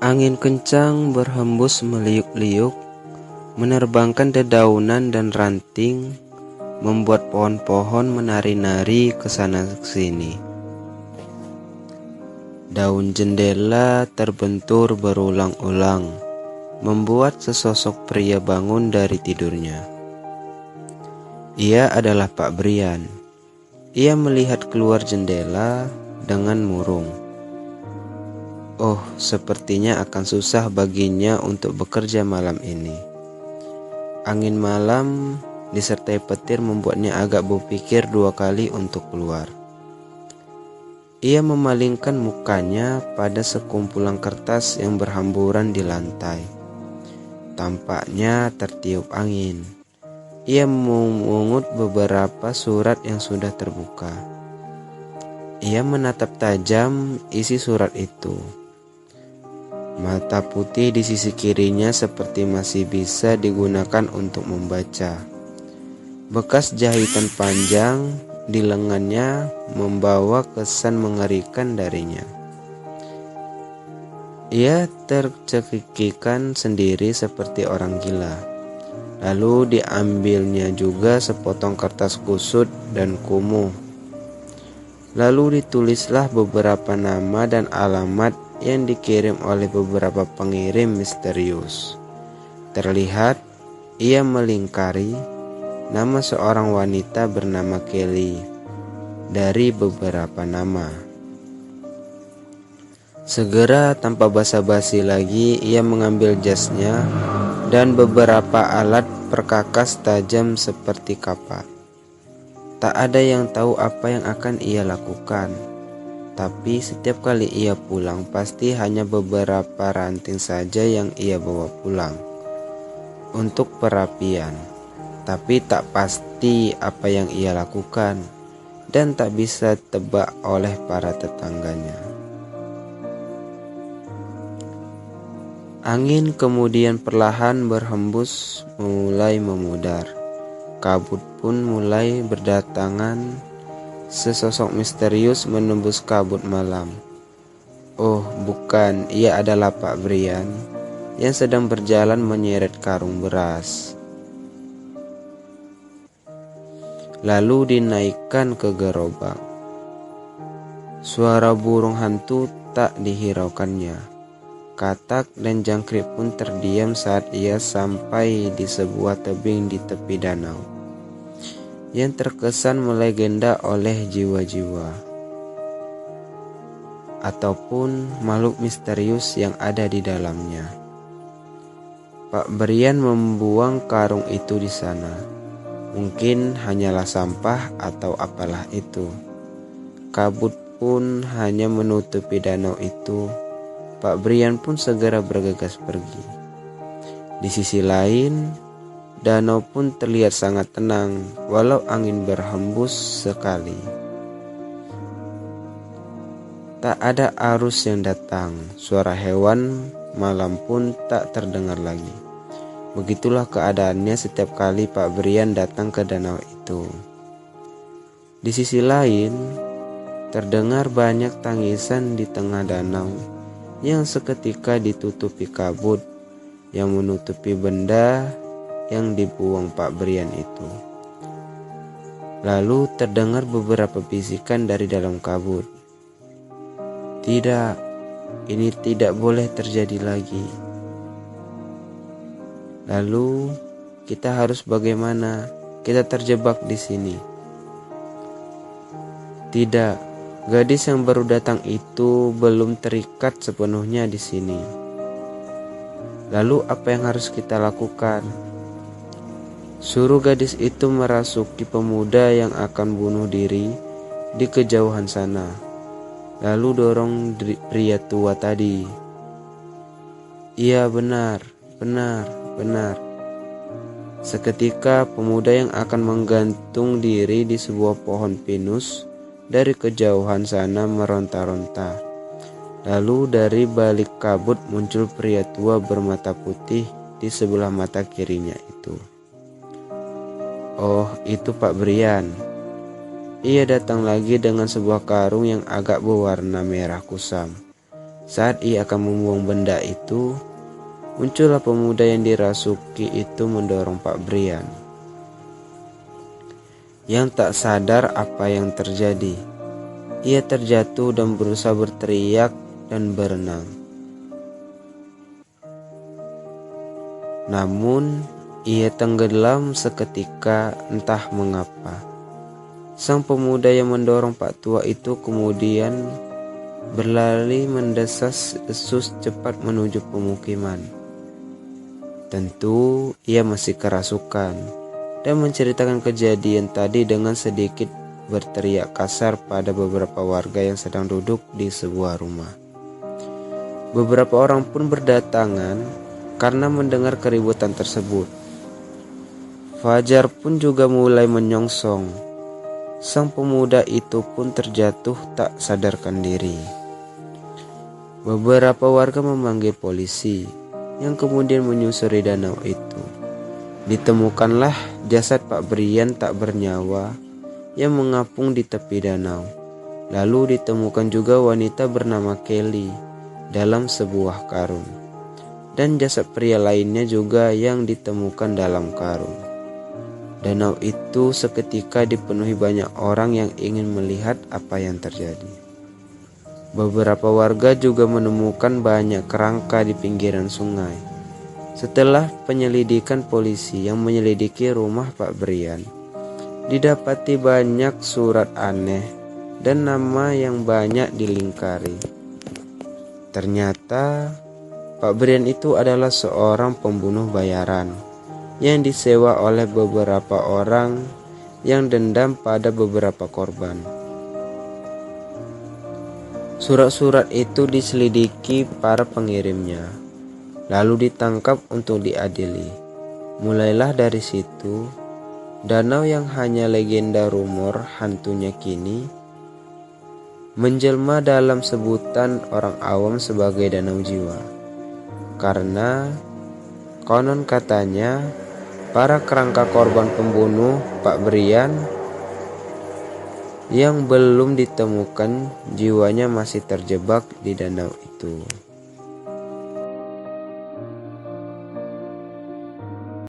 Angin kencang berhembus meliuk-liuk, menerbangkan dedaunan dan ranting, membuat pohon-pohon menari-nari ke sana sini. Daun jendela terbentur berulang-ulang, membuat sesosok pria bangun dari tidurnya. Ia adalah Pak Brian. Ia melihat keluar jendela dengan murung. Oh, sepertinya akan susah baginya untuk bekerja malam ini. Angin malam disertai petir membuatnya agak berpikir dua kali untuk keluar. Ia memalingkan mukanya pada sekumpulan kertas yang berhamburan di lantai. Tampaknya tertiup angin. Ia memungut beberapa surat yang sudah terbuka. Ia menatap tajam isi surat itu. Mata putih di sisi kirinya seperti masih bisa digunakan untuk membaca. Bekas jahitan panjang di lengannya membawa kesan mengerikan darinya. Ia tercekikikan sendiri seperti orang gila. Lalu diambilnya juga sepotong kertas kusut dan kumuh. Lalu ditulislah beberapa nama dan alamat yang dikirim oleh beberapa pengirim misterius. Terlihat ia melingkari nama seorang wanita bernama Kelly dari beberapa nama. Segera tanpa basa-basi lagi ia mengambil jasnya dan beberapa alat perkakas tajam seperti kapak. Tak ada yang tahu apa yang akan ia lakukan. Tapi setiap kali ia pulang pasti hanya beberapa ranting saja yang ia bawa pulang untuk perapian. Tapi tak pasti apa yang ia lakukan dan tak bisa tebak oleh para tetangganya. Angin kemudian perlahan berhembus mulai memudar. Kabut pun mulai berdatangan. Sesosok misterius menembus kabut malam. Oh, bukan, ia adalah Pak Brian yang sedang berjalan menyeret karung beras. Lalu dinaikkan ke gerobak. Suara burung hantu tak dihiraukannya. Katak dan jangkrik pun terdiam saat ia sampai di sebuah tebing di tepi danau yang terkesan melegenda oleh jiwa-jiwa ataupun makhluk misterius yang ada di dalamnya. Pak Brian membuang karung itu di sana. Mungkin hanyalah sampah atau apalah itu. Kabut pun hanya menutupi danau itu. Pak Brian pun segera bergegas pergi. Di sisi lain, danau pun terlihat sangat tenang walau angin berhembus sekali. Tak ada arus yang datang, suara hewan malam pun tak terdengar lagi. Begitulah keadaannya setiap kali Pak Brian datang ke danau itu. Di sisi lain, terdengar banyak tangisan di tengah danau yang seketika ditutupi kabut yang menutupi benda yang dibuang Pak Brian itu. Lalu terdengar beberapa bisikan dari dalam kabut. Tidak, ini tidak boleh terjadi lagi. Lalu kita harus bagaimana? Kita terjebak di sini. Tidak, gadis yang baru datang itu belum terikat sepenuhnya di sini. Lalu apa yang harus kita lakukan? Suruh gadis itu merasuki pemuda yang akan bunuh diri di kejauhan sana. Lalu dorong pria tua tadi. Iya, benar. Seketika pemuda yang akan menggantung diri di sebuah pohon pinus dari kejauhan sana meronta-ronta. Lalu dari balik kabut muncul pria tua bermata putih di sebelah mata kirinya itu. Oh, itu Pak Brian. Ia datang lagi dengan sebuah karung yang agak berwarna merah kusam. Saat ia akan membuang benda itu, muncullah pemuda yang dirasuki itu mendorong Pak Brian, yang tak sadar apa yang terjadi. Ia terjatuh dan berusaha berteriak dan berenang. Namun, ia tenggelam seketika entah mengapa. Sang pemuda yang mendorong Pak Tua itu kemudian berlari mendesas-desus cepat menuju pemukiman. Tentu ia masih kerasukan dan menceritakan kejadian tadi dengan sedikit berteriak kasar pada beberapa warga yang sedang duduk di sebuah rumah. Beberapa orang pun berdatangan karena mendengar keributan tersebut. Fajar pun juga mulai menyongsong. Sang pemuda itu pun terjatuh tak sadarkan diri. Beberapa warga memanggil polisi yang kemudian menyusuri danau itu. Ditemukanlah jasad Pak Brian tak bernyawa yang mengapung di tepi danau. Lalu ditemukan juga wanita bernama Kelly dalam sebuah karung, dan jasad pria lainnya juga yang ditemukan dalam karung. Danau itu seketika dipenuhi banyak orang yang ingin melihat apa yang terjadi. Beberapa warga juga menemukan banyak kerangka di pinggiran sungai. Setelah penyelidikan polisi yang menyelidiki rumah Pak Brian, didapati banyak surat aneh dan nama yang banyak dilingkari. Ternyata Pak Brian itu adalah seorang pembunuh bayaran yang disewa oleh beberapa orang yang dendam pada beberapa korban. Surat-surat itu diselidiki para pengirimnya, lalu ditangkap untuk diadili. Mulailah dari situ, danau yang hanya legenda rumor hantunya kini menjelma dalam sebutan orang awam sebagai Danau Jiwa. Karena konon katanya para kerangka korban pembunuh Pak Brian yang belum ditemukan jiwanya masih terjebak di danau itu.